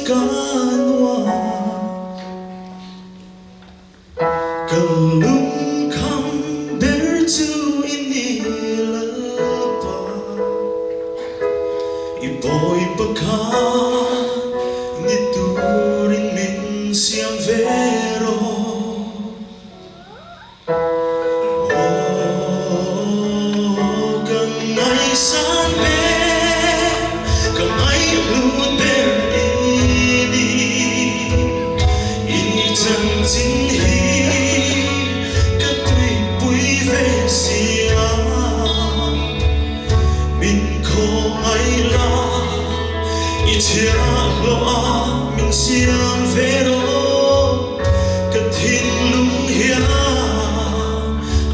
kanwa kalung kam bertu inilapa iboy pekan niturin min siang vero kangai sanbe kangai lut ber ini chân chính hi cất tùy bụi về xia mình khô ngay la ít chia lo mình xiang về đó cất thiên lung hia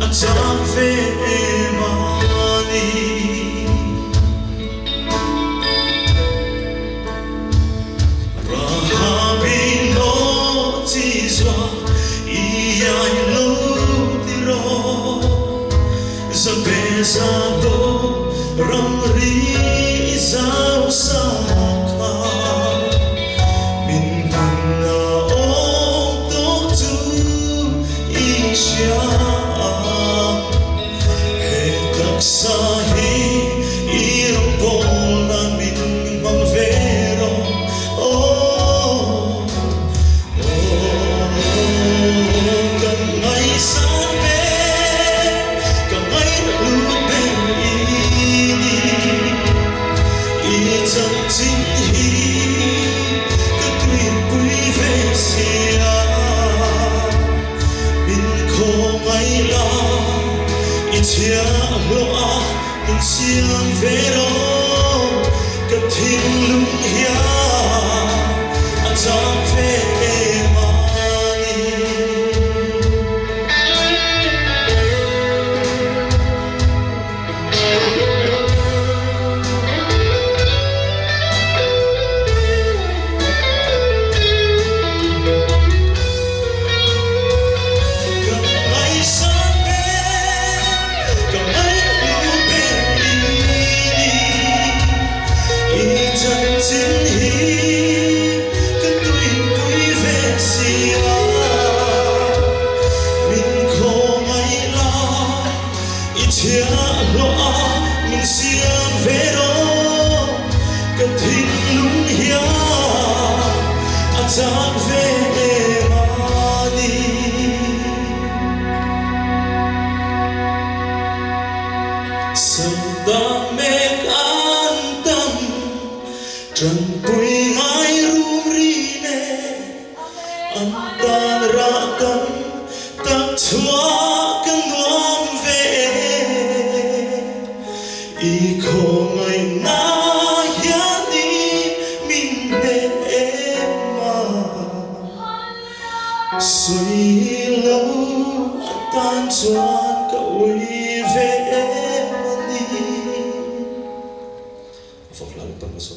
achang về mani Pesado ramri sao saka min na ong tok tu isya he tak sahi irong bol na min mang vero kangai sanbe chân chính hi cất tùy bụi về xia mình khô ngay la ít chia lo mình xiang về đó cất thiên lung hia achang về chia lo mình xiang về đó cất thiên lung hia achang về mani sầu đam mê an tâm trần bụi ngay rum ri ne an tan ra tâm tak chua căng ngom về i khô ngày na hian đi mình để mà suy lâu tan choan cậu về mà đi phục lắm tâm số